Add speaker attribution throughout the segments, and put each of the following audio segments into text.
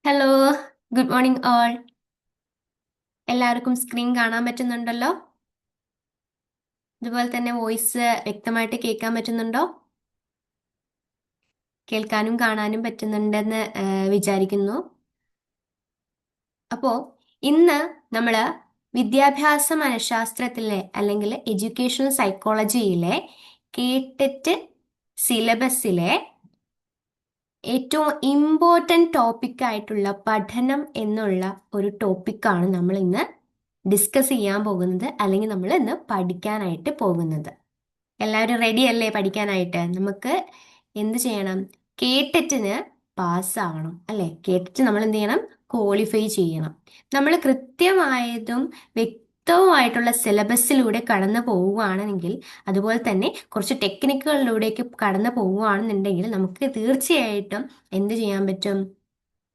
Speaker 1: Hello, good morning all. എല്ലാവർക്കും screen കാണാൻ പറ്റുന്നുണ്ടല്ലോ? അതുപോലെ തന്നെ വോയിസ് വ്യക്തമായിട്ട് കേൾക്കാൻ പറ്റുന്നുണ്ടോ? കേൾക്കാനും കാണാനും പറ്റുന്നുണ്ടെന്ന് വിചാരിക്കുന്നു. അപ്പോൾ ഇന്ന് നമ്മൾ വിദ്യാഭ്യാസ മനഃശാസ്ത്രത്തിലെ അല്ലെങ്കിൽ എഡ്യൂക്കേഷണൽ സൈക്കോളജിയിലെ കേട്ടിട്ട് സിലബസിലെ ഏറ്റവും ഇമ്പോർട്ടൻ്റ് ടോപ്പിക് ആയിട്ടുള്ള പഠനം എന്നുള്ള ഒരു ടോപ്പിക്കാണ് നമ്മൾ ഇന്ന് ഡിസ്കസ് ചെയ്യാൻ പോകുന്നത്, അല്ലെങ്കിൽ നമ്മൾ ഇന്ന് പഠിക്കാനായിട്ട് പോകുന്നത്. എല്ലാവരും റെഡി അല്ലേ പഠിക്കാനായിട്ട്? നമുക്ക് എന്ത് ചെയ്യണം? കേട്ടറ്റിന് പാസ്സാവണം അല്ലേ? കേട്ടിട്ട് നമ്മൾ എന്ത് ചെയ്യണം? ക്വാളിഫൈ ചെയ്യണം. നമ്മൾ കൃത്യമായതും വ്യക്തവുമായിട്ടുള്ള സിലബസിലൂടെ കടന്നു പോവുകയാണെങ്കിൽ, അതുപോലെ തന്നെ കുറച്ച് ടെക്നിക്കുകളിലൂടെയൊക്കെ കടന്നു പോവുകയാണെന്നുണ്ടെങ്കിൽ നമുക്ക് തീർച്ചയായിട്ടും എന്ത് ചെയ്യാൻ പറ്റും?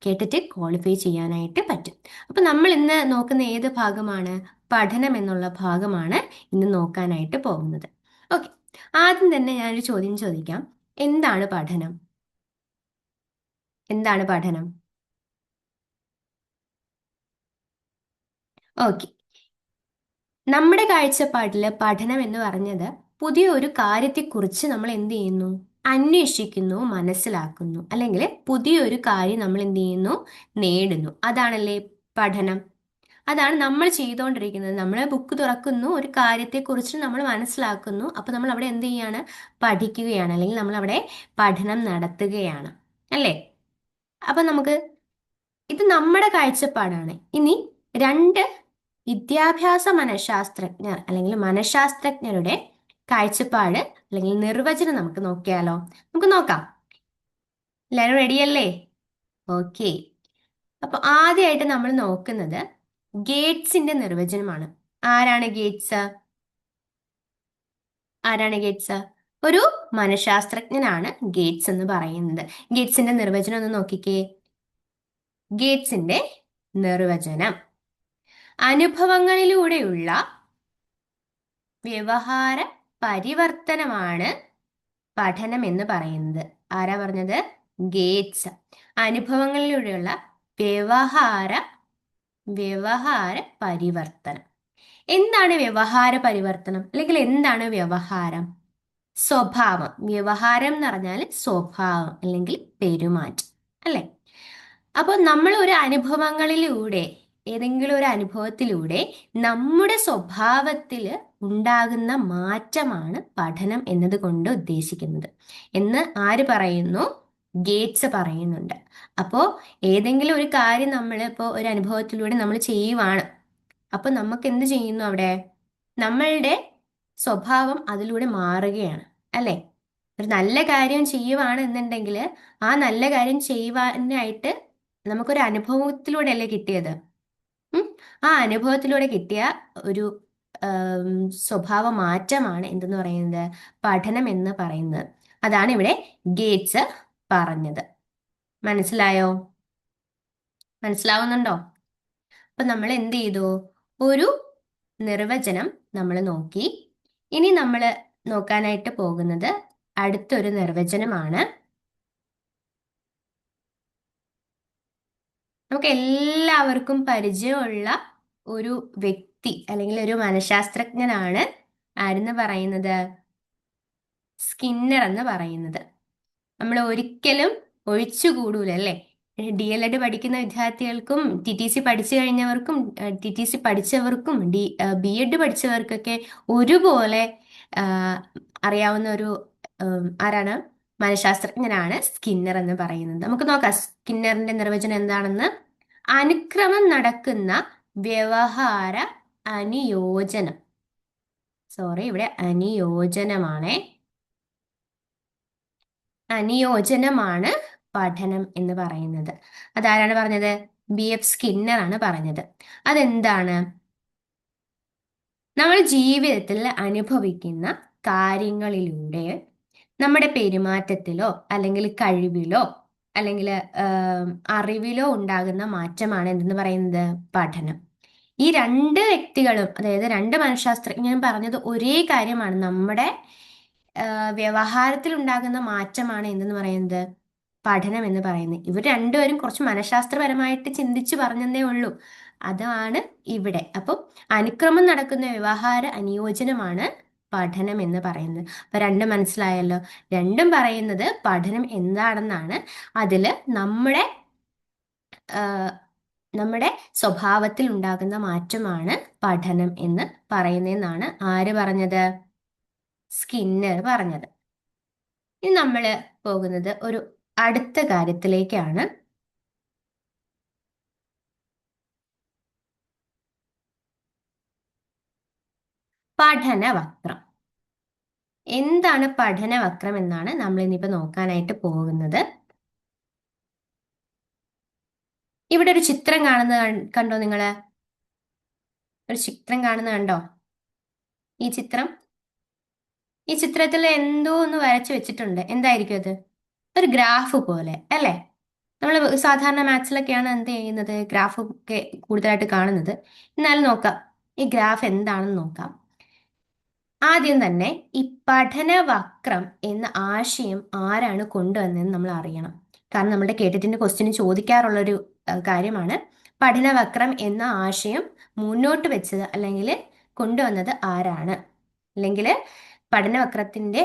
Speaker 1: കേട്ടിട്ട് ക്വാളിഫൈ ചെയ്യാനായിട്ട് പറ്റും. അപ്പൊ നമ്മൾ ഇന്ന് നോക്കുന്ന ഏത് ഭാഗമാണ്? പഠനം എന്നുള്ള ഭാഗമാണ് ഇന്ന് നോക്കാനായിട്ട് പോകുന്നത്. ഓക്കെ, ആദ്യം തന്നെ ഞാനൊരു ചോദ്യം ചോദിക്കാം. എന്താണ് പഠനം? എന്താണ് പഠനം? ഓക്കെ, നമ്മുടെ കാഴ്ചപ്പാടില് പഠനം എന്ന് പറഞ്ഞത് പുതിയ ഒരു കാര്യത്തെക്കുറിച്ച് നമ്മൾ എന്ത് ചെയ്യുന്നു? അന്വേഷിക്കുന്നു, മനസ്സിലാക്കുന്നു, അല്ലെങ്കിൽ പുതിയൊരു കാര്യം നമ്മൾ എന്ത് ചെയ്യുന്നു? നേടുന്നു. അതാണല്ലേ പഠനം. അതാണ് നമ്മൾ ചെയ്തുകൊണ്ടിരിക്കുന്നത്. നമ്മൾ ബുക്ക് തുറക്കുന്നു, ഒരു കാര്യത്തെക്കുറിച്ച് നമ്മൾ മനസ്സിലാക്കുന്നു, അപ്പൊ നമ്മൾ അവിടെ എന്ത് ചെയ്യാണ്? പഠിക്കുകയാണ്, അല്ലെങ്കിൽ നമ്മൾ അവിടെ പഠനം നടത്തുകയാണ്, അല്ലേ? അപ്പൊ നമുക്ക് ഇത് നമ്മുടെ കാഴ്ചപ്പാടാണ്. ഇനി രണ്ട് വിദ്യാഭ്യാസ മനഃശാസ്ത്രജ്ഞർ അല്ലെങ്കിൽ മനഃശാസ്ത്രജ്ഞരുടെ കാഴ്ചപ്പാട് അല്ലെങ്കിൽ നിർവചനം നമുക്ക് നോക്കിയാലോ? നമുക്ക് നോക്കാം. എല്ലാവരും റെഡിയല്ലേ? ഓക്കെ. അപ്പൊ ആദ്യമായിട്ട് നമ്മൾ നോക്കുന്നത് ഗേറ്റ്സിന്റെ നിർവചനമാണ്. ആരാണ് ഗേറ്റ്സ്? ആരാണ് ഗേറ്റ്സ്? ഒരു മനഃശാസ്ത്രജ്ഞനാണ് ഗേറ്റ്സ് എന്ന് പറയുന്നത്. ഗേറ്റ്സിന്റെ നിർവചനം ഒന്ന് നോക്കിക്കേ. ഗേറ്റ്സിന്റെ നിർവചനം: അനുഭവങ്ങളിലൂടെയുള്ള വ്യവഹാര പരിവർത്തനമാണ് പഠനം എന്ന് പറയുന്നത്. ആരാ പറഞ്ഞത്? ഗേറ്റ്സ്. അനുഭവങ്ങളിലൂടെയുള്ള വ്യവഹാര വ്യവഹാര പരിവർത്തനം. എന്താണ് വ്യവഹാര പരിവർത്തനം, അല്ലെങ്കിൽ എന്താണ് വ്യവഹാരം? സ്വഭാവം. വ്യവഹാരം എന്ന് പറഞ്ഞാൽ സ്വഭാവം അല്ലെങ്കിൽ പെരുമാറ്റം, അല്ലെ? അപ്പോൾ നമ്മൾ ഒരു അനുഭവങ്ങളിലൂടെ, ഏതെങ്കിലും ഒരു അനുഭവത്തിലൂടെ നമ്മുടെ സ്വഭാവത്തിൽ ഉണ്ടാകുന്ന മാറ്റമാണ് പഠനം എന്നതുകൊണ്ട് ഉദ്ദേശിക്കുന്നത് എന്ന് ആര് പറയുന്നു? ഗേറ്റ്സ് പറയുന്നുണ്ട്. അപ്പോൾ ഏതെങ്കിലും ഒരു കാര്യം നമ്മൾ ഇപ്പോൾ ഒരു അനുഭവത്തിലൂടെ നമ്മൾ ചെയ്യുവാണ്, അപ്പൊ നമുക്ക് എന്ത് ചെയ്യുന്നു അവിടെ? നമ്മളുടെ സ്വഭാവം അതിലൂടെ മാറുകയാണ്, അല്ലെ? ഒരു നല്ല കാര്യം ചെയ്യുവാണ് എന്നുണ്ടെങ്കിൽ ആ നല്ല കാര്യം ചെയ്യുവാനായിട്ട് നമുക്കൊരു അനുഭവത്തിലൂടെ അല്ലേ കിട്ടിയത്? ഉം. ആ അനുഭവത്തിലൂടെ കിട്ടിയ ഒരു ആം, സ്വഭാവ മാറ്റമാണ് എന്തെന്ന് പറയുന്നത്? പഠനം എന്ന് പറയുന്നത്. അതാണ് ഇവിടെ ഗേറ്റ്സ് പറഞ്ഞത്. മനസ്സിലായോ? മനസ്സിലാവുന്നുണ്ടോ? അപ്പൊ നമ്മൾ എന്ത് ചെയ്തു? ഒരു നിർവചനം നമ്മൾ നോക്കി. ഇനി നമ്മൾ നോക്കാനായിട്ട് പോകുന്നത് അടുത്തൊരു നിർവചനമാണ്. നമുക്ക് എല്ലാവർക്കും പരിചയമുള്ള ഒരു വ്യക്തി അല്ലെങ്കിൽ ഒരു മനഃശാസ്ത്രജ്ഞനാണ് ആരെന്ന് പറയുന്നത്? സ്കിന്നർ എന്ന് പറയുന്നത്. നമ്മൾ ഒരിക്കലും ഒഴിച്ചുകൂടൂല, അല്ലേ? DLED പഠിക്കുന്ന വിദ്യാർത്ഥികൾക്കും TTC പഠിച്ചു കഴിഞ്ഞവർക്കും TTC പഠിച്ചവർക്കും BEd പഠിച്ചവർക്കൊക്കെ ഒരുപോലെ ആ, അറിയാവുന്ന ഒരു ആരാണ്? മനഃശാസ്ത്രജ്ഞനാണ് സ്കിന്നർ എന്ന് പറയുന്നത്. നമുക്ക് നോക്കാം സ്കിന്നറിന്റെ നിർവചനം എന്താണെന്ന്. അനുക്രമം നടക്കുന്ന വ്യവഹാര അനുയോജനം. സോറി, ഇവിടെ അനുയോജനമാണേ. അനുയോജനമാണ് പഠനം എന്ന് പറയുന്നത്. അതാരാണ് പറഞ്ഞത്? BF സ്കിന്നർ ആണ് പറഞ്ഞത്. അതെന്താണ്? നമ്മൾ ജീവിതത്തിൽ അനുഭവിക്കുന്ന കാര്യങ്ങളിലൂടെ നമ്മുടെ പെരുമാറ്റത്തിലോ അല്ലെങ്കിൽ കഴിവിലോ അല്ലെങ്കിൽ അറിവിലോ ഉണ്ടാകുന്ന മാറ്റമാണ് എന്തെന്ന് പറയുന്നത്? പഠനം. ഈ രണ്ട് വ്യക്തികളും, അതായത് രണ്ട് മനഃശാസ്ത്രജ്ഞരും പറഞ്ഞത് ഒരേ കാര്യമാണ്. നമ്മുടെ വ്യവഹാരത്തിൽ ഉണ്ടാകുന്ന മാറ്റമാണ് എന്തെന്ന് പറയുന്നത്? പഠനം എന്ന് പറയുന്നത്. ഇവർ രണ്ടുപേരും കുറച്ച് മനഃശാസ്ത്രപരമായിട്ട് ചിന്തിച്ചു പറഞ്ഞതേ ഉള്ളൂ. അതാണ് ഇവിടെ. അപ്പം അനുക്രമം നടക്കുന്ന വ്യവഹാര അനുയോജനമാണ് പഠനം എന്ന് പറയുന്നത്. അപ്പൊ രണ്ടും മനസ്സിലായല്ലോ. രണ്ടും പറയുന്നത് പഠനം എന്താണെന്നാണ്. അതില് ആ, നമ്മുടെ സ്വഭാവത്തിൽ ഉണ്ടാകുന്ന മാറ്റമാണ് പഠനം എന്ന് പറയുന്നതെന്നാണ് ആര് പറഞ്ഞത്? സ്കിന്നർ പറഞ്ഞത്. ഇനി നമ്മൾ പോകുന്നത് ഒരു അടുത്ത കാര്യത്തിലേക്കാണ്. പഠനവക്രം. എന്താണ് പഠനവക്രം എന്നാണ് നമ്മൾ ഇനിയിപ്പോ നോക്കാനായിട്ട് പോകുന്നത്. ഇവിടെ ഒരു ചിത്രം കാണുന്നത് കണ്ടോ നിങ്ങള്? ഒരു ചിത്രം കാണുന്നത് കണ്ടോ? ഈ ചിത്രം, ഈ ചിത്രത്തിൽ എന്തോ ഒന്ന് വരച്ചു വെച്ചിട്ടുണ്ട്. എന്തായിരിക്കും അത്? ഒരു ഗ്രാഫ് പോലെ അല്ലേ? നമ്മൾ സാധാരണ മാത്സിലൊക്കെയാണ് എന്ത് ചെയ്യുന്നത്, ഗ്രാഫ് ഒക്കെ കൂടുതലായിട്ട് കാണുന്നത്. എന്നാലും നോക്കാം, ഈ ഗ്രാഫ് എന്താണെന്ന് നോക്കാം. ആദ്യം തന്നെ ഈ പഠനവക്രം എന്ന ആശയം ആരാണ് കൊണ്ടുവന്നതെന്ന് നമ്മൾ അറിയണം. കാരണം നമ്മുടെ കേട്ടിട്ടിന്റെ ക്വസ്റ്റ്യന് ചോദിക്കാറുള്ളൊരു കാര്യമാണ്. പഠനവക്രം എന്ന ആശയം മുന്നോട്ട് വെച്ചത് അല്ലെങ്കിൽ കൊണ്ടുവന്നത് ആരാണ്, അല്ലെങ്കിൽ പഠനവക്രത്തിന്റെ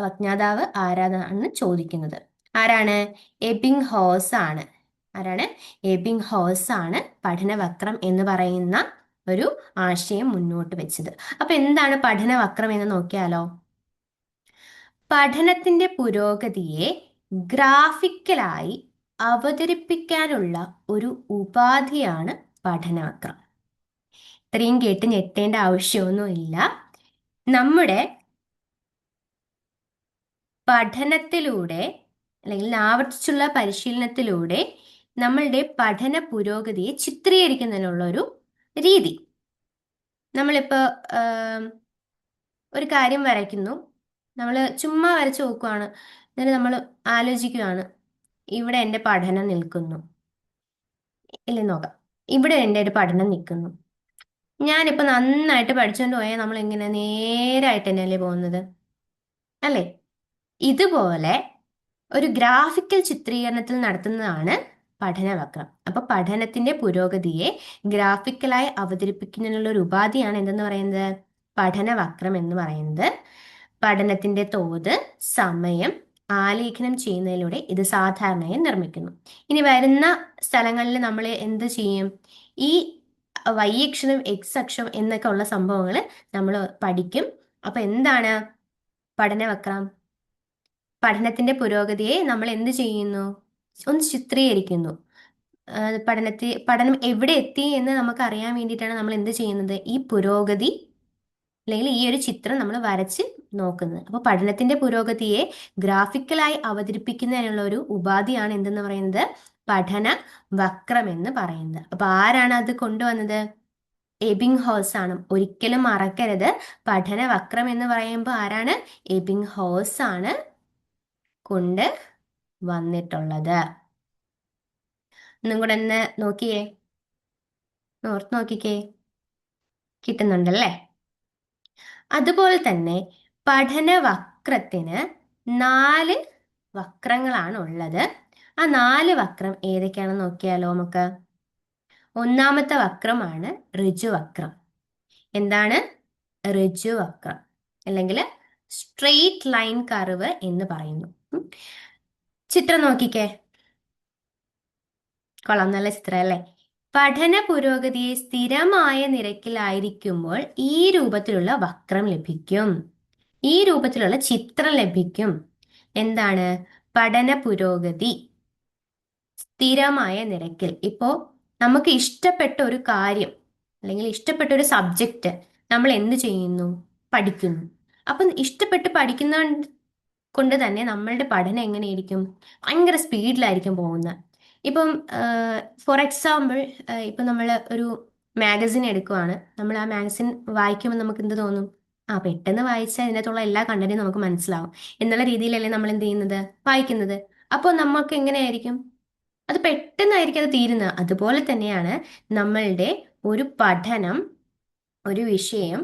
Speaker 1: വക്ഞാതാവ് ആരാണെന്ന് ചോദിക്കുന്നത്. ആരാണ്? എബിങ് ഹോസ് ആണ്. ആരാണ്? എബിങ് ഹോസ് ആണ് പഠനവക്രം എന്ന് പറയുന്ന ഒരു ആശയം മുന്നോട്ട് വെച്ചത്. അപ്പൊ എന്താണ് പഠനവക്രം എന്ന് നോക്കിയാലോ. പഠനത്തിന്റെ പുരോഗതിയെ ഗ്രാഫിക്കലായി അവതരിപ്പിക്കാനുള്ള ഒരു ഉപാധിയാണ് പഠനവക്രം. ഇത്രയും കേട്ട് ഞെട്ടേണ്ട ആവശ്യമൊന്നുമില്ല. നമ്മുടെ പഠനത്തിലൂടെ അല്ലെങ്കിൽ ആവർത്തിച്ചുള്ള പരിശീലനത്തിലൂടെ നമ്മളുടെ പഠന പുരോഗതിയെ ചിത്രീകരിക്കുന്നതിനുള്ള ഒരു രീതി. നമ്മളിപ്പോ ഒരു കാര്യം വരയ്ക്കുന്നു, നമ്മൾ ചുമ്മാ വരച്ചു നോക്കുവാണ്, എന്നിട്ട് നമ്മൾ ആലോചിക്കുകയാണ്, ഇവിടെ എൻ്റെ പഠനം നിൽക്കുന്നു ഇല്ലേ നോക്കാം. ഇവിടെ എൻ്റെ ഒരു പഠനം നിൽക്കുന്നു. ഞാനിപ്പോ നന്നായിട്ട് പഠിച്ചുകൊണ്ട് പോയാൽ നമ്മൾ എങ്ങനെ നേരായിട്ട് തന്നെയല്ലേ പോകുന്നത്, അല്ലേ? ഇതുപോലെ ഒരു ഗ്രാഫിക്കൽ ചിത്രീകരണത്തിൽ നടത്തുന്നതാണ് പഠനവക്രം. അപ്പൊ പഠനത്തിന്റെ പുരോഗതിയെ ഗ്രാഫിക്കലായി അവതരിപ്പിക്കുന്നതിനുള്ള ഒരു ഉപാധിയാണ് എന്തെന്ന് പറയുന്നത്? പഠനവക്രം എന്ന് പറയുന്നത്. പഠനത്തിന്റെ തോത്, സമയം ആലേഖനം ചെയ്യുന്നതിലൂടെ ഇത് സാധാരണയായി നിർമ്മിക്കുന്നു. ഇനി വരുന്ന സ്ഥലങ്ങളിൽ നമ്മൾ എന്ത് ചെയ്യും? ഈ y അക്ഷം x അക്ഷം എന്നൊക്കെ ഉള്ള സംഭവങ്ങൾ നമ്മൾ പഠിക്കും. അപ്പൊ എന്താണ് പഠനവക്രം? പഠനത്തിന്റെ പുരോഗതിയെ നമ്മൾ എന്ത് ചെയ്യുന്നു? ഒന്ന് ചിത്രീകരിക്കുന്നു. പഠനം എവിടെ എത്തി എന്ന് നമുക്ക് അറിയാൻ വേണ്ടിയിട്ടാണ് നമ്മൾ എന്ത് ചെയ്യുന്നത്? ഈ പുരോഗതി അല്ലെങ്കിൽ ഈ ഒരു ചിത്രം നമ്മൾ വരച്ച് നോക്കുന്നത്. അപ്പൊ പഠനത്തിന്റെ പുരോഗതിയെ ഗ്രാഫിക്കലായി അവതരിപ്പിക്കുന്നതിനുള്ള ഒരു ഉപാധിയാണ് എന്തെന്ന് പറയുന്നത്? പഠന വക്രം എന്ന് പറയുന്നത്. അപ്പൊ ആരാണ് അത് കൊണ്ടുവന്നത്? എബിങ് ഹോസ് ആണ്. ഒരിക്കലും മറക്കരുത്, പഠന വക്രം എന്ന് പറയുമ്പോൾ ആരാണ്? എബിങ് ഹോസ് ആണ് കൊണ്ട് വന്നിട്ടുള്ളത്. ഒന്നും കൂടെ ഒന്ന് നോക്കിയേ, ഓർത്ത് നോക്കിക്കേ, കിട്ടുന്നുണ്ടല്ലേ? അതുപോലെ തന്നെ പഠനവക്രത്തിന് 4 വക്രങ്ങളാണ് ഉള്ളത്. ആ 4 വക്രം ഏതൊക്കെയാണെന്ന് നോക്കിയാലോ നമുക്ക്. ഒന്നാമത്തെ വക്രമാണ് ഋജുവക്രം. എന്താണ് ഋജുവക്രം? അല്ലെങ്കിൽ സ്ട്രെയിറ്റ് ലൈൻ കർവ് എന്ന് പറയുന്നു. ചിത്രം നോക്കിക്കേ, കൊള്ളാം, നല്ല ചിത്രം അല്ലേ? പഠന പുരോഗതിയെ സ്ഥിരമായ നിരക്കിലായിരിക്കുമ്പോൾ ഈ രൂപത്തിലുള്ള വക്രം ലഭിക്കും, ഈ രൂപത്തിലുള്ള ചിത്രം ലഭിക്കും. എന്താണ് പഠന പുരോഗതി സ്ഥിരമായ നിരക്കിൽ? ഇപ്പോ നമുക്ക് ഇഷ്ടപ്പെട്ട ഒരു കാര്യം അല്ലെങ്കിൽ ഇഷ്ടപ്പെട്ട ഒരു സബ്ജക്റ്റ് നമ്മൾ എന്ത് ചെയ്യുന്നു? പഠിക്കുന്നു. അപ്പം ഇഷ്ടപ്പെട്ട് പഠിക്കുന്ന കൊണ്ട് തന്നെ നമ്മളുടെ പഠനം എങ്ങനെയായിരിക്കും? ഭയങ്കര സ്പീഡിലായിരിക്കും പോകുന്നത്. ഇപ്പം ഫോർ എക്സാമ്പിൾ, ഇപ്പം നമ്മൾ ഒരു മാഗസിൻ എടുക്കുവാണ്. നമ്മൾ ആ മാഗസിൻ വായിക്കുമ്പോൾ നമുക്ക് എന്ത് തോന്നും? ആ, പെട്ടെന്ന് വായിച്ചാൽ ഇതിനകത്തുള്ള എല്ലാ കണ്ടന്റും നമുക്ക് മനസ്സിലാവും എന്നുള്ള രീതിയിലല്ലേ നമ്മൾ എന്ത് ചെയ്യുന്നത്? വായിക്കുന്നത്. അപ്പോൾ നമുക്ക് എങ്ങനെയായിരിക്കും? അത് പെട്ടെന്നായിരിക്കും അത് തീരുന്നത്. അതുപോലെ തന്നെയാണ് നമ്മളുടെ ഒരു പഠനം, ഒരു വിഷയം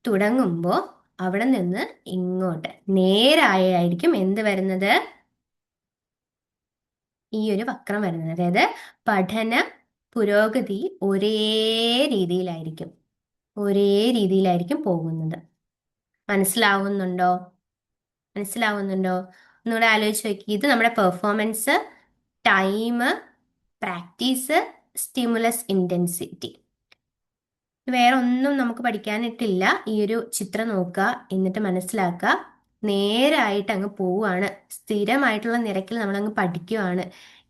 Speaker 1: തുടങ്ങുമ്പോൾ അവിടെ നിന്ന് ഇങ്ങോട്ട് നേരായിരിക്കും എന്ത് വരുന്നത്? ഈ ഒരു വക്രം വരുന്നത്. അതായത് പഠന പുരോഗതി ഒരേ രീതിയിലായിരിക്കും, ഒരേ രീതിയിലായിരിക്കും പോകുന്നത്. മനസ്സിലാവുന്നുണ്ടോ? മനസ്സിലാവുന്നുണ്ടോ? ഒന്നുകൂടെ ആലോചിച്ച് നോക്കി. ഇത് നമ്മുടെ performance, time, practice, stimulus intensity. വേറെ ഒന്നും നമുക്ക് പഠിക്കാനിട്ടില്ല. ഈ ഒരു ചിത്രം നോക്കുക, എന്നിട്ട് മനസ്സിലാക്കുക, നേരായിട്ട് അങ്ങ് പോവുകയാണ്, സ്ഥിരമായിട്ടുള്ള നിരക്കിൽ നമ്മളങ്ങ് പഠിക്കുകയാണ്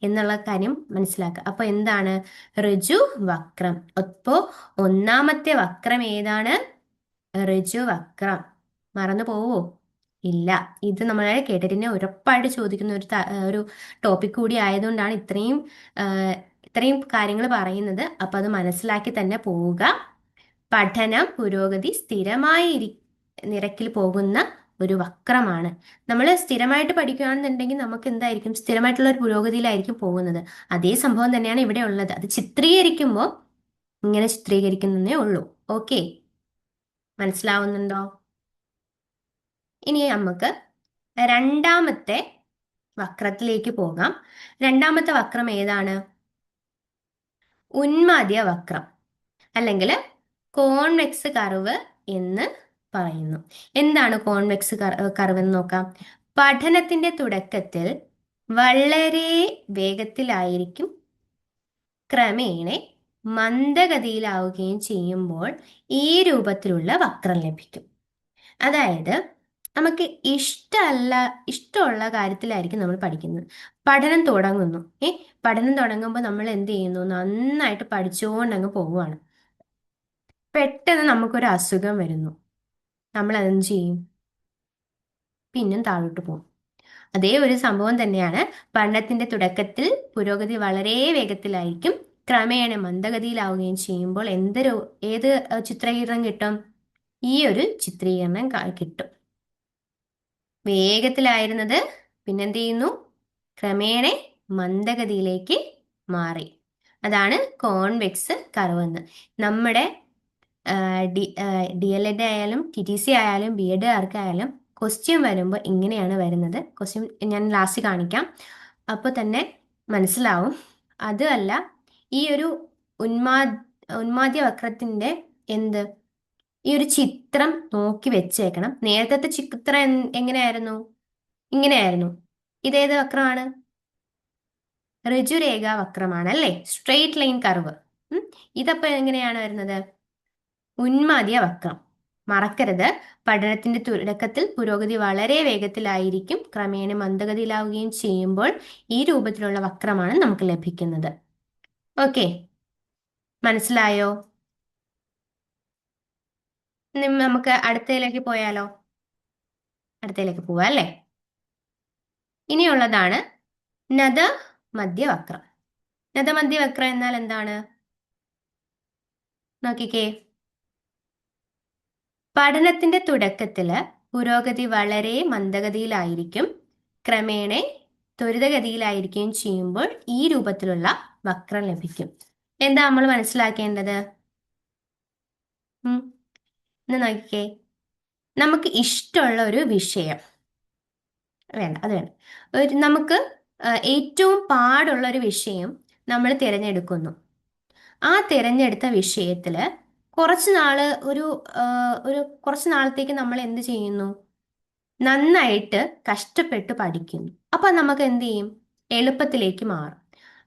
Speaker 1: എന്നുള്ള കാര്യം മനസ്സിലാക്കുക. അപ്പൊ എന്താണ് ഋജു വക്രം? അപ്പോ ഒന്നാമത്തെ വക്രം ഏതാണ്? ഋജു വക്രം. മറന്നു പോവോ? ഇല്ല. ഇത് നമ്മൾ കേട്ടിട്ട് ഉറപ്പായിട്ട് ചോദിക്കുന്ന ഒരു ടോപ്പിക് കൂടി ആയതുകൊണ്ടാണ് ഇത്രയും കാര്യങ്ങൾ പറയുന്നത്. അപ്പൊ അത് മനസ്സിലാക്കി തന്നെ പോവുക. പഠനം പുരോഗതി സ്ഥിരമായി നിരക്കിൽ പോകുന്ന ഒരു വക്രമാണ്. നമ്മൾ സ്ഥിരമായിട്ട് പഠിക്കുകയാണെന്നുണ്ടെങ്കിൽ നമുക്ക് എന്തായിരിക്കും, സ്ഥിരമായിട്ടുള്ള ഒരു പുരോഗതിയിലായിരിക്കും പോകുന്നത്. അതേ സംഭവം തന്നെയാണ് ഇവിടെ ഉള്ളത്. അത് ചിത്രീകരിക്കുമ്പോൾ ഇങ്ങനെ ചിത്രീകരിക്കുന്നതേ ഉള്ളൂ. ഓക്കെ, മനസ്സിലാവുന്നുണ്ടോ? ഇനി നമുക്ക് രണ്ടാമത്തെ വക്രത്തിലേക്ക് പോകാം. രണ്ടാമത്തെ വക്രം ഏതാണ്? ഉന്മാദ്യ വക്രം, അല്ലെങ്കിൽ കോൺവെക്സ് കർവ് എന്ന് പറയുന്നു. എന്താണ് കോൺവെക്സ് കർവ് എന്ന് നോക്കാം. പഠനത്തിന്റെ തുടക്കത്തിൽ വളരെ വേഗത്തിലായിരിക്കും ക്രമേണ മന്ദഗതിയിലാവുകയും ചെയ്യുമ്പോൾ ഈ രൂപത്തിലുള്ള വക്രം ലഭിക്കും. അതായത് നമുക്ക് ഇഷ്ടമുള്ള കാര്യത്തിലായിരിക്കും നമ്മൾ പഠിക്കുന്നത്. പഠനം തുടങ്ങുന്നു. പഠനം തുടങ്ങുമ്പോൾ നമ്മൾ എന്ത് ചെയ്യുന്നു? നന്നായിട്ട് പഠിച്ചുകൊണ്ടങ്ങ് പോവുകയാണ്. പെട്ടെന്ന് നമുക്കൊരു അസുഖം വരുന്നു. നമ്മൾ എന്ത് ചെയ്യും? പിന്നും താഴോട്ട് പോകും. അതേ ഒരു സംഭവം തന്നെയാണ്. പഠനത്തിന്റെ തുടക്കത്തിൽ പുരോഗതി വളരെ വേഗത്തിലായിരിക്കും, ക്രമേണ മന്ദഗതിയിലാവുകയും ചെയ്യുമ്പോൾ ഏത് ചിത്രീകരണം കിട്ടും? ഈ ഒരു ചിത്രീകരണം കിട്ടും. വേഗത്തിലായിരുന്നത് പിന്നെന്ത് ചെയ്യുന്നു? ക്രമേണ മന്ദഗതിയിലേക്ക് മാറി. അതാണ് കോൺവെക്സ് കർവ് എന്ന്. നമ്മുടെ DLED ആയാലും TTC ആയാലും BEd ആർക്കായാലും ക്വസ്റ്റ്യൻ വരുമ്പോൾ ഇങ്ങനെയാണ് വരുന്നത്. ക്വസ്റ്റ്യൻ ഞാൻ ലാസ്റ്റ് കാണിക്കാം, അപ്പോൾ തന്നെ മനസ്സിലാവും. അതല്ല, ഈ ഒരു ഉന്മാദ്യ വക്രത്തിന്റെ ഈ ഒരു ചിത്രം നോക്കി വെച്ചേക്കണം. നേരത്തെ ചിത്രം എങ്ങനെയായിരുന്നു? ഇങ്ങനെയായിരുന്നു. ഇതേത് വക്രമാണ്? ഋജുരേഖ വക്രമാണ് അല്ലേ? Straight line curve. ഇതപ്പോ എങ്ങനെയാണ് വരുന്നത്? ഉന്മാദ്യ വക്രം. മറക്കരുത്, പഠനത്തിന്റെ തുടക്കത്തിൽ പുരോഗതി വളരെ വേഗത്തിലായിരിക്കും, ക്രമേണ മന്ദഗതിയിലാവുകയും ചെയ്യുമ്പോൾ ഈ രൂപത്തിലുള്ള വക്രമാണ് നമുക്ക് ലഭിക്കുന്നത്. ഓക്കെ, മനസ്സിലായോ? നമുക്ക് അടുത്തതിലേക്ക് പോയാലോ? അടുത്തതിലേക്ക് പോവാ അല്ലേ? ഇനിയുള്ളതാണ് നദമധ്യവക്രം. നദമധ്യവക്രം എന്നാൽ എന്താണ്? നോക്കിക്കേ. പഠനത്തിന്റെ തുടക്കത്തില് പുരോഗതി വളരെ മന്ദഗതിയിലായിരിക്കും, ക്രമേണ ത്വരിതഗതിയിലായിരിക്കുകയും ചെയ്യുമ്പോൾ ഈ രൂപത്തിലുള്ള വക്രം ലഭിക്കും. എന്താ നമ്മൾ മനസ്സിലാക്കേണ്ടത്? എന്ന് നോക്കിക്കേ. നമുക്ക് ഇഷ്ടമുള്ള ഒരു വിഷയം വേണ്ട, അത് വേണ്ട. നമുക്ക് ഏറ്റവും പാടുള്ള ഒരു വിഷയം നമ്മൾ തിരഞ്ഞെടുക്കുന്നു. ആ തിരഞ്ഞെടുത്ത വിഷയത്തില് കുറച്ച് നാളത്തേക്ക് നമ്മൾ എന്ത് ചെയ്യുന്നു? നന്നായിട്ട് കഷ്ടപ്പെട്ട് പഠിക്കുന്നു. അപ്പൊ നമുക്ക് എന്ത് ചെയ്യും? എളുപ്പത്തിലേക്ക് മാറും.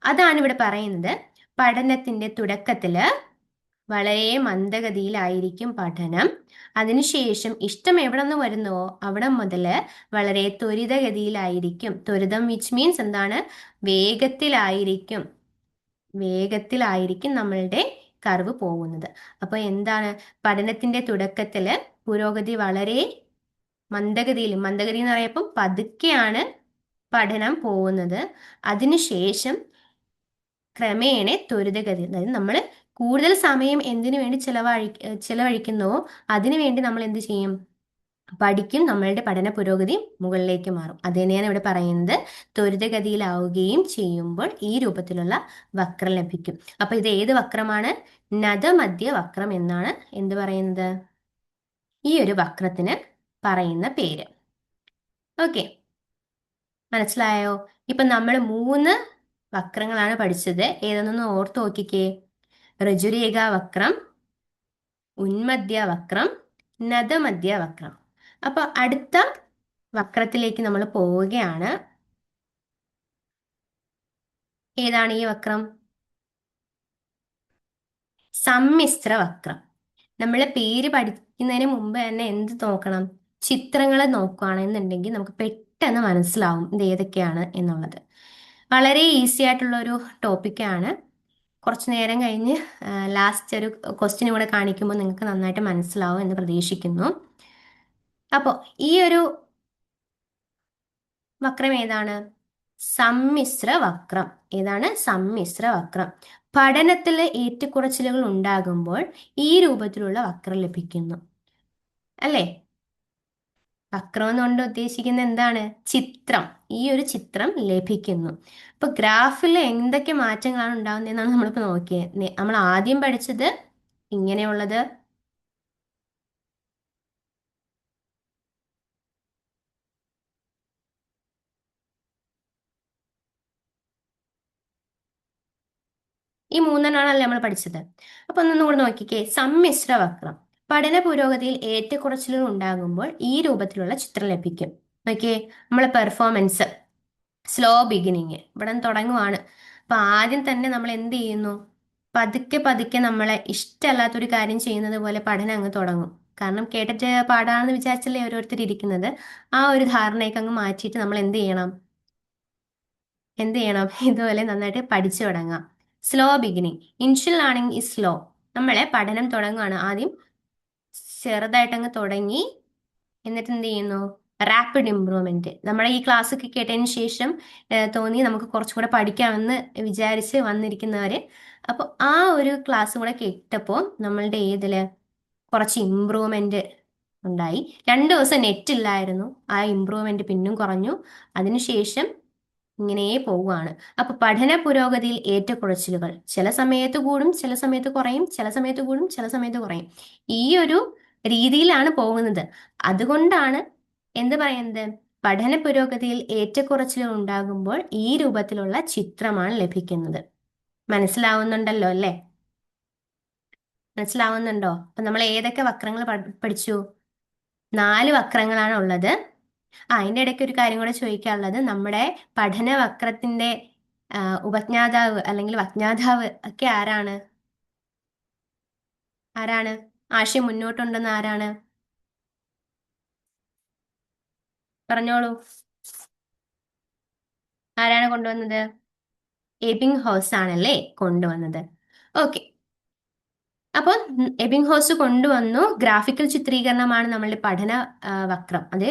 Speaker 1: അതാണ് ഇവിടെ പറയുന്നത്. പഠനത്തിന്റെ തുടക്കത്തില് വളരെ മന്ദഗതിയിലായിരിക്കും പഠനം. അതിനുശേഷം ഇഷ്ടം എവിടെ നിന്ന് വരുന്നുവോ അവിടെ മുതൽ വളരെ ത്വരിതഗതിയിലായിരിക്കും. ത്വരിതം വിച്ച് മീൻസ് എന്താണ്? വേഗത്തിലായിരിക്കും നമ്മളുടെ കർവ് പോകുന്നത്. അപ്പൊ എന്താണ്? പഠനത്തിന്റെ തുടക്കത്തില് പുരോഗതി വളരെ മന്ദഗതി എന്ന് പറയുമ്പോൾ പതുക്കെയാണ് പഠനം പോകുന്നത്. അതിനുശേഷം ക്രമേണ ത്വരിതഗതി, അതായത് നമ്മൾ കൂടുതൽ സമയം എന്തിനു വേണ്ടി ചെലവഴിക്കുന്നുവോ അതിനു വേണ്ടി നമ്മൾ എന്ത് ചെയ്യും? പഠിക്കും. നമ്മളുടെ പഠന പുരോഗതി മുകളിലേക്ക് മാറും. അത് തന്നെയാണ് ഇവിടെ പറയുന്നത്. ത്വരിതഗതിയിലാവുകയും ചെയ്യുമ്പോൾ ഈ രൂപത്തിലുള്ള വക്രം ലഭിക്കും. അപ്പൊ ഇത് ഏത് വക്രമാണ്? നദമധ്യ വക്രം എന്നാണ് എന്ത് പറയുന്നത്? ഈ ഒരു വക്രത്തിന് പറയുന്ന പേര്. ഓക്കെ, മനസ്സിലായോ? ഇപ്പൊ നമ്മൾ 3 വക്രങ്ങളാണ് പഠിച്ചത്. ഏതെന്നൊന്ന് ഓർത്ത് നോക്കിക്കേ. ഋജുരേഖാ വക്രം, ഉന്മധ്യ വക്രം, നദമധ്യ വക്രം. അപ്പൊ അടുത്ത വക്രത്തിലേക്ക് നമ്മൾ പോവുകയാണ്. ഏതാണ് ഈ വക്രം? സമ്മിശ്ര വക്രം. നമ്മൾ പേര് പഠിക്കുന്നതിന് മുമ്പ് തന്നെ എന്ത് നോക്കണം? ചിത്രങ്ങൾ നോക്കുകയാണെന്നുണ്ടെങ്കിൽ നമുക്ക് പെട്ടെന്ന് മനസ്സിലാവും ഇത് ഏതൊക്കെയാണ് എന്നുള്ളത്. വളരെ ഈസി ആയിട്ടുള്ള ഒരു ടോപ്പിക്കാണ്. കുറച്ച് നേരം കഴിഞ്ഞ് ലാസ്റ്റ് ഒരു ക്വസ്റ്റ്യൻ കൂടെ കാണിക്കുമ്പോൾ നിങ്ങൾക്ക് നന്നായിട്ട് മനസ്സിലാവും എന്ന് പ്രതീക്ഷിക്കുന്നു. അപ്പോൾ ഈ ഒരു വക്രം ഏതാണ്? സമ്മിശ്ര വക്രം. ഏതാണ്? സമ്മിശ്ര വക്രം. പഠനത്തിൽ ഏറ്റക്കുറച്ചിലുകൾ ഉണ്ടാകുമ്പോൾ ഈ രൂപത്തിലുള്ള വക്രം ലഭിക്കുന്നു. അല്ലേ? വക്രം എന്നുകൊണ്ട് ഉദ്ദേശിക്കുന്നത് എന്താണ്? ചിത്രം. ഈ ഒരു ചിത്രം ലഭിക്കുന്നു. അപ്പൊ ഗ്രാഫിൽ എന്തൊക്കെ മാറ്റങ്ങളാണ് ഉണ്ടാകുന്നതെന്നാണ് നമ്മളിപ്പോ നോക്കിയത്. നമ്മൾ ആദ്യം പഠിച്ചത് ഇങ്ങനെയുള്ളത്, ഈ മൂന്നെണ്ണാണല്ലേ നമ്മൾ പഠിച്ചത്. അപ്പൊ ഒന്നും കൂടെ നോക്കിക്കേ. സമ്മിശ്ര വക്രം. പഠന പുരോഗതിയിൽ ഏറ്റക്കുറച്ചിലുകൾ ഉണ്ടാകുമ്പോൾ ഈ രൂപത്തിലുള്ള ചിത്രം ലഭിക്കും. നോക്കിയേ, നമ്മളെ പെർഫോമൻസ് സ്ലോ ബിഗിനിങ് ഇവിടെ നിന്ന് തുടങ്ങുവാണ്. അപ്പൊ ആദ്യം തന്നെ നമ്മൾ എന്ത് ചെയ്യുന്നു? പതുക്കെ പതുക്കെ നമ്മളെ ഇഷ്ടമല്ലാത്തൊരു കാര്യം ചെയ്യുന്നത് പോലെ പഠനം അങ്ങ് തുടങ്ങും. കാരണം കേട്ടിട്ട് പാടാണെന്ന് വിചാരിച്ചല്ലേ ഓരോരുത്തർ ഇരിക്കുന്നത്. ആ ഒരു ധാരണയൊക്കെ അങ്ങ് മാറ്റിയിട്ട് നമ്മൾ എന്ത് ചെയ്യണം? ഇതുപോലെ നന്നായിട്ട് പഠിച്ചു തുടങ്ങാം. Slow beginning. Initial learning is slow. നമ്മളെ പഠനം തുടങ്ങുകയാണ്. ആദ്യം ചെറുതായിട്ടങ്ങ് തുടങ്ങി, എന്നിട്ട് എന്ത് ചെയ്യുന്നു? Rapid improvement. നമ്മുടെ ഈ ക്ലാസ് ഒക്കെ കേട്ടതിന് ശേഷം തോന്നി നമുക്ക് കുറച്ചുകൂടെ പഠിക്കാമെന്ന് വിചാരിച്ച് വന്നിരിക്കുന്നവര്, അപ്പോൾ ആ ഒരു ക്ലാസ് കൂടെ കേട്ടപ്പോൾ നമ്മളുടെ ഏതില് കുറച്ച് ഇമ്പ്രൂവ്മെന്റ് ഉണ്ടായി. 2 ദിവസം നെറ്റ് ഇല്ലായിരുന്നു. ആ ഇമ്പ്രൂവ്മെന്റ് പിന്നും കുറഞ്ഞു. അതിനുശേഷം ഇങ്ങനെ പോവുകയാണ്. അപ്പൊ പഠന പുരോഗതിയിൽ ഏറ്റക്കുറച്ചിലുകൾ ചില സമയത്ത് കൂടും, ചില സമയത്ത് കുറയും, ചില സമയത്ത് കൂടും, ചില സമയത്ത് കുറയും. ഈ ഒരു രീതിയിലാണ് പോകുന്നത്. അതുകൊണ്ടാണ് എന്ത് പറയുന്നത്? പഠന പുരോഗതിയിൽ ഏറ്റക്കുറച്ചിലുകൾ ഉണ്ടാകുമ്പോൾ ഈ രൂപത്തിലുള്ള ചിത്രമാണ് ലഭിക്കുന്നത്. മനസ്സിലാവുന്നുണ്ടല്ലോ അല്ലേ? മനസ്സിലാവുന്നുണ്ടോ? അപ്പൊ നമ്മൾ ഏതൊക്കെ വക്രങ്ങൾ പഠിച്ചു? 4 വക്രങ്ങളാണ് ഉള്ളത്. അതിന്റെ ഇടയ്ക്ക് ഒരു കാര്യം കൂടെ ചോദിക്കാനുള്ളത്, നമ്മുടെ പഠന വക്രത്തിന്റെ ഉപജ്ഞാതാവ് അല്ലെങ്കിൽ വക്ഞാതാവ് ഒക്കെ ആരാണ്? ആരാണ്? ആശയം മുന്നോട്ടുണ്ടെന്ന് ആരാണ്? പറഞ്ഞോളൂ. ആരാണ് കൊണ്ടുവന്നത്? എബിംഗ് ഹൗസ് ആണല്ലേ കൊണ്ടുവന്നത്. ഓക്കെ. അപ്പോൾ എബിംഗ് ഹൗസ് കൊണ്ടുവന്നു. ഗ്രാഫിക്കൽ ചിത്രീകരണമാണ് നമ്മളുടെ പഠന വക്രം. അത്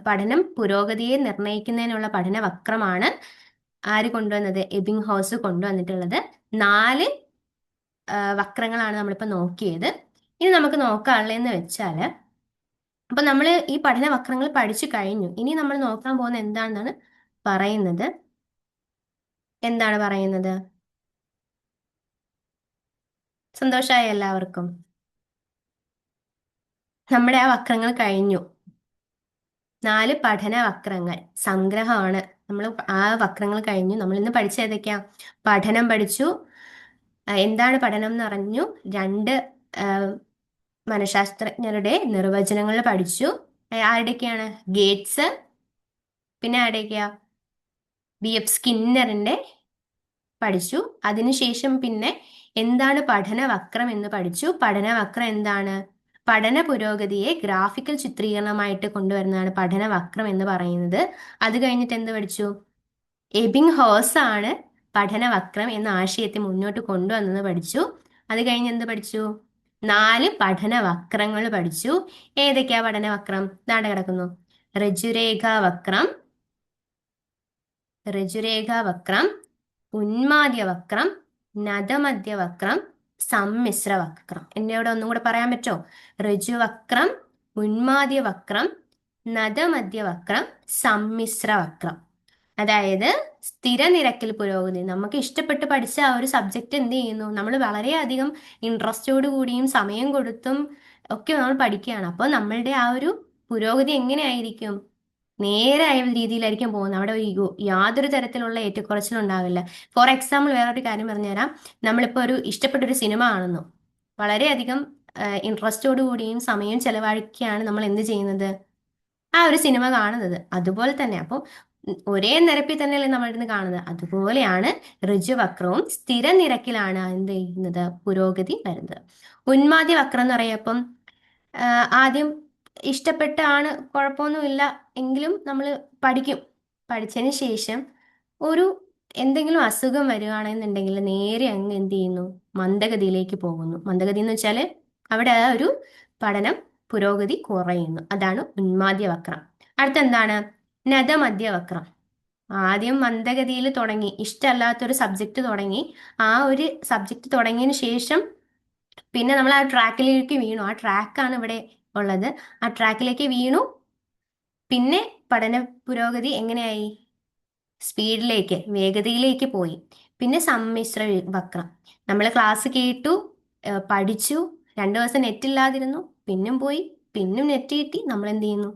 Speaker 1: പഠനം പുരോഗതിയെ നിർണ്ണയിക്കുന്നതിനുള്ള പഠന വക്രമാണ് ആര് കൊണ്ടുവന്നത്? എബിംഗ് ഹൗസ് കൊണ്ടുവന്നിട്ടുള്ളത്. 4 വക്രങ്ങളാണ് നമ്മളിപ്പോൾ നോക്കിയത്. ഇനി നമുക്ക് നോക്കാനുള്ളതെന്ന് വെച്ചാല്, അപ്പൊ നമ്മൾ ഈ പഠന വക്രങ്ങൾ പഠിച്ചു കഴിഞ്ഞു. ഇനി നമ്മൾ നോക്കാൻ പോകുന്ന എന്താണെന്നാണ് പറയുന്നത്. എന്താണ് പറയുന്നത്? സന്തോഷമായ എല്ലാവർക്കും? നമ്മുടെ ആ വക്രങ്ങൾ കഴിഞ്ഞു. 4 പഠന വക്രങ്ങൾ സംഗ്രഹമാണ്. നമ്മൾ ആ വക്രങ്ങൾ കഴിഞ്ഞു. നമ്മൾ ഇന്ന് പഠിച്ച ഏതൊക്കെയാ? പഠനം പഠിച്ചു. എന്താണ് പഠനം എന്ന് പറഞ്ഞു. 2 മനഃശാസ്ത്രജ്ഞരുടെ നിർവചനങ്ങൾ പഠിച്ചു. ആരുടെയൊക്കെയാണ്? ഗേറ്റ്സ്. പിന്നെ ആരുടെയൊക്കെയാ? ബി.എഫ്. സ്കിന്നറിന്റെ പഠിച്ചു. അതിനുശേഷം പിന്നെ എന്താണ് പഠനവക്രം എന്ന് പഠിച്ചു. പഠനവക്രം എന്താണ്? പഠന പുരോഗതിയെ ഗ്രാഫിക്കൽ ചിത്രീകരണമായിട്ട് കൊണ്ടുവരുന്നതാണ് പഠനവക്രം എന്ന് പറയുന്നത്. അത് കഴിഞ്ഞിട്ട് എന്ത് പഠിച്ചു? എബിംഗ് ഹോസ് ആണ് പഠനവക്രം എന്ന ആശയത്തെ മുന്നോട്ട് കൊണ്ടുവന്നത് പഠിച്ചു. അത് കഴിഞ്ഞ് എന്ത് പഠിച്ചു? 4 പഠനവക്രങ്ങൾ പഠിച്ചു. ഏതൊക്കെയാ പഠനവക്രം? ദാണ്ട കിടക്കുന്നു. ഋജുരേഖാവക്രം, ഋജുരേഖാവക്രം, ഉന്മാദ്യവക്രം, നദമധ്യവക്രം, സമ്മിശ്രവക്രം. എന്നോട് ഒന്നും കൂടെ പറയാൻ പറ്റോ? ഋജുവക്രം, ഉന്മാദ്യവക്രം, നദമധ്യവക്രം, സമ്മിശ്രവക്രം. അതായത് സ്ഥിരനിരക്കിൽ പുരോഗതി. നമുക്ക് ഇഷ്ടപ്പെട്ട് പഠിച്ച ആ ഒരു സബ്ജക്റ്റ് എന്ത് ചെയ്യുന്നു? നമ്മൾ വളരെയധികം ഇൻട്രസ്റ്റോട് കൂടിയും സമയം കൊടുത്തും ഒക്കെ നമ്മൾ പഠിക്കുകയാണ്. അപ്പോൾ നമ്മളുടെ ആ ഒരു പുരോഗതി എങ്ങനെയായിരിക്കും? നേരായ രീതിയിലായിരിക്കും പോകുന്നത്. അവിടെ ഒരു യാതൊരു തരത്തിലുള്ള ഏറ്റക്കുറച്ചിലും ഉണ്ടാവില്ല. ഫോർ എക്സാമ്പിൾ വേറൊരു കാര്യം പറഞ്ഞുതരാം. നമ്മളിപ്പോൾ ഒരു ഇഷ്ടപ്പെട്ട ഒരു സിനിമ കാണുന്നു. വളരെയധികം ഇൻട്രസ്റ്റോടു കൂടിയും സമയം ചെലവഴിക്കുകയാണ് നമ്മൾ എന്ത് ചെയ്യുന്നത്, ആ ഒരു സിനിമ കാണുന്നത്. അതുപോലെ തന്നെ അപ്പോൾ ഒരേ നിരപ്പിൽ തന്നെയല്ലേ നമ്മൾ ഇരുന്ന് കാണുന്നത്. അതുപോലെയാണ് ഋജുവക്രവും സ്ഥിര നിരക്കിലാണ് എന്ത് ചെയ്യുന്നത്, പുരോഗതി വരുന്നത്. ഉന്മാദി വക്രം എന്ന് പറയപ്പം ആദ്യം ഇഷ്ടപ്പെട്ടാണ്, കുഴപ്പമൊന്നുമില്ല എങ്കിലും നമ്മൾ പഠിക്കും. പഠിച്ചതിന് ശേഷം ഒരു എന്തെങ്കിലും അസുഖം വരികയാണെന്നുണ്ടെങ്കിൽ നേരെ അങ്ങ് എന്ത് ചെയ്യുന്നു, മന്ദഗതിയിലേക്ക് പോകുന്നു. മന്ദഗതി എന്ന് വെച്ചാൽ അവിടെ ആ ഒരു പഠനം പുരോഗതി കുറയുന്നു. അതാണ് ഉന്മാദ്യ വക്രം. അടുത്തെന്താണ്, നദമധ്യ വക്രം. ആദ്യം മന്ദഗതിയിൽ തുടങ്ങി, ഇഷ്ടമല്ലാത്തൊരു സബ്ജക്റ്റ് തുടങ്ങി, ആ ഒരു സബ്ജക്റ്റ് തുടങ്ങിയതിന് ശേഷം പിന്നെ നമ്മൾ ആ ട്രാക്കിലേക്ക് വീണു. ആ ട്രാക്കാണ് ഇവിടെ ഉള്ളത്. ആ ട്രാക്കിലേക്ക് വീണു. പിന്നെ പഠന പുരോഗതി എങ്ങനെയായി, സ്പീഡിലേക്ക്, വേഗതയിലേക്ക് പോയി. പിന്നെ സമ്മിശ്ര വക്രം. നമ്മൾ ക്ലാസ് കേട്ടു, പഠിച്ചു, 2 ദിവസം നെറ്റ് ഇല്ലാതിരുന്നു, പിന്നും പോയി, പിന്നും നെറ്റ് കിട്ടി, നമ്മൾ എന്ത് ചെയ്യുന്നു,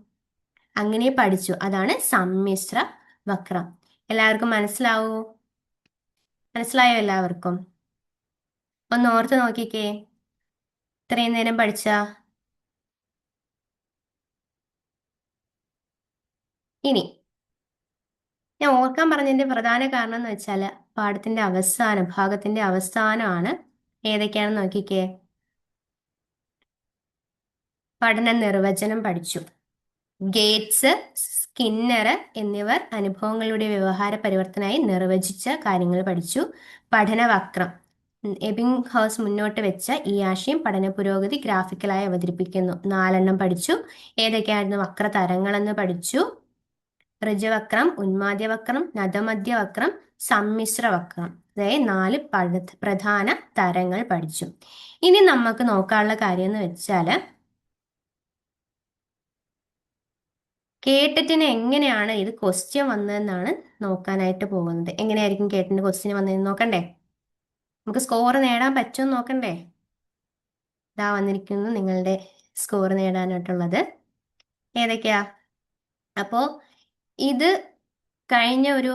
Speaker 1: അങ്ങനെ പഠിച്ചു. അതാണ് സമ്മിശ്ര വക്രം. എല്ലാവർക്കും മനസ്സിലാവോ? മനസ്സിലായോ എല്ലാവർക്കും? ഒന്ന് ഓർത്ത് നോക്കിക്കേ, ഇത്രയും നേരം പഠിച്ച. ഇനി ഞാൻ ഓർക്കാൻ പറഞ്ഞതിന്റെ പ്രധാന കാരണം എന്ന് വെച്ചാൽ പാഠത്തിന്റെ അവസാനം, ഭാഗത്തിന്റെ അവസാനമാണ്. ഏതൊക്കെയാണെന്ന് നോക്കിക്കേ. പഠന നിർവചനം പഠിച്ചു. ഗേറ്റ്സ്, സ്കിന്നർ എന്നിവർ അനുഭവങ്ങളുടെ വ്യവഹാര പരിവർത്തനമായി നിർവചിച്ച കാര്യങ്ങൾ പഠിച്ചു. പഠനവക്രം, എബിംഗ് ഹൗസ് മുന്നോട്ട് വെച്ച ഈ ആശയം പഠന പുരോഗതി ഗ്രാഫിക്കലായി അവതരിപ്പിക്കുന്നു. 4 പഠിച്ചു. ഏതൊക്കെയായിരുന്നു വക്രതരങ്ങളെന്ന് പഠിച്ചു. ഋജുവക്രം, ഉന്മാദ്യവക്രം, നദമധ്യവക്രം, സമ്മിശ്ര വക്രം. അതായത് 4 പ്രധാന തരങ്ങൾ പഠിച്ചു. ഇനി നമുക്ക് നോക്കാനുള്ള കാര്യം എന്ന് വെച്ചാൽ കേട്ടറ്റിന് എങ്ങനെയാണ് ഇത് ക്വസ്റ്റ്യൻ വന്നതെന്നാണ് നോക്കാനായിട്ട് പോകുന്നത്. എങ്ങനെയായിരിക്കും കേട്ടിന്റെ ക്വസ്റ്റ്യൻ വന്നതെന്ന് നോക്കണ്ടേ? നമുക്ക് സ്കോർ നേടാൻ പറ്റുമെന്ന് നോക്കണ്ടേ? ഇതാ വന്നിരിക്കുന്നു നിങ്ങളുടെ സ്കോർ നേടാനായിട്ടുള്ളത്. ഏതൊക്കെയാ? അപ്പോ ഇത് കഴിഞ്ഞ ഒരു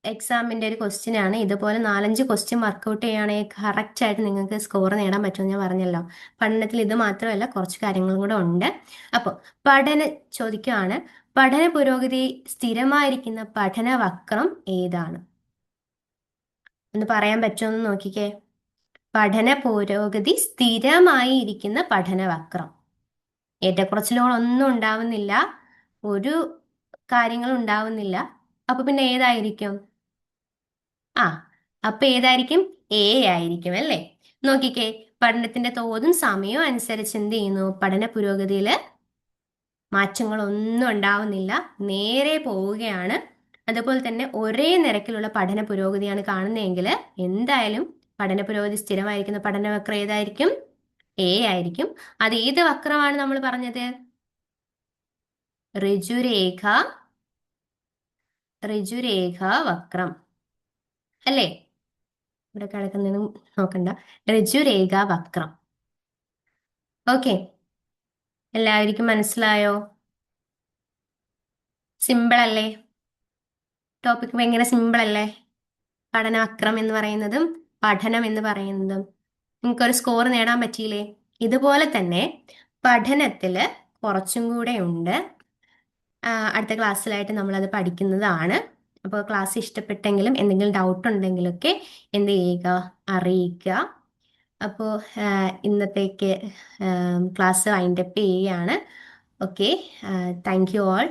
Speaker 1: എക്സാമിന്റെ ഒരു ക്വസ്റ്റ്യൻ ആണ്. ഇതുപോലെ 4-5 ക്വസ്റ്റ്യൻ വർക്കൗട്ട് ചെയ്യുകയാണെങ്കിൽ കറക്റ്റ് ആയിട്ട് നിങ്ങൾക്ക് സ്കോർ നേടാൻ പറ്റുമെന്ന് ഞാൻ പറഞ്ഞല്ലോ. പഠനത്തിൽ ഇത് മാത്രമല്ല, കുറച്ച് കാര്യങ്ങളും കൂടെ ഉണ്ട്. അപ്പോൾ ചോദിക്കുകയാണ്, പഠന പുരോഗതി സ്ഥിരമായിരിക്കുന്ന പഠനവക്രം ഏതാണ് എന്ന് പറയാൻ പറ്റുമെന്ന് നോക്കിക്കേ. പഠന പുരോഗതി സ്ഥിരമായി ഇരിക്കുന്ന പഠനവക്രം, ഏറ്റക്കുറച്ചിലുകളൊന്നും ഉണ്ടാവുന്നില്ല, ഒരു കാര്യങ്ങളും ഉണ്ടാവുന്നില്ല. അപ്പൊ പിന്നെ ഏതായിരിക്കും? ആ, അപ്പൊ ഏതായിരിക്കും? എ ആയിരിക്കും അല്ലേ? നോക്കിക്കേ, പഠനത്തിന്റെ തോതും സമയവും അനുസരിച്ച് എന്ത് ചെയ്യുന്നു, പഠന പുരോഗതിയില് മാറ്റങ്ങളൊന്നും ഉണ്ടാവുന്നില്ല, നേരെ പോവുകയാണ്. അതുപോലെ തന്നെ ഒരേ നിരക്കിലുള്ള പഠന പുരോഗതിയാണ് കാണുന്നതെങ്കിൽ എന്തായാലും പഠന പുരോഗതി സ്ഥിരമായിരിക്കുന്ന പഠനവക്രം ഏതായിരിക്കും? എ ആയിരിക്കും. അത് ഏത് വക്രമാണ് നമ്മൾ പറഞ്ഞത്? ഋജുരേഖ, ഋജുരേഖ വക്രം അല്ലേ? ഇവിടെ കിടക്കുന്നതും നോക്കണ്ട, ഋജുരേഖ വക്രം. ഓക്കെ, എല്ലാവർക്കും മനസ്സിലായോ? സിമ്പിൾ അല്ലേ? ടോപ്പിക് ഭയങ്കര സിമ്പിൾ അല്ലേ? പഠനവക്രം എന്ന് പറയുന്നതും പഠനം എന്ന് പറയുന്നതും. നിങ്ങൾക്കൊരു സ്കോർ നേടാൻ പറ്റിയില്ലേ? ഇതുപോലെ തന്നെ പഠനത്തില് കുറച്ചും കൂടെ ഉണ്ട്. അടുത്ത ക്ലാസ്സിലായിട്ട് നമ്മളത് പഠിക്കുന്നതാണ്. അപ്പോൾ ക്ലാസ് ഇഷ്ടപ്പെട്ടെങ്കിലും എന്തെങ്കിലും ഡൗട്ട് ഉണ്ടെങ്കിലൊക്കെ എന്ത് ചെയ്യുക, അറിയിക്കുക. അപ്പോൾ ഇന്നത്തേക്ക് ക്ലാസ് വൈൻഡപ്പ് ചെയ്യുകയാണ്. Okay, thank you all.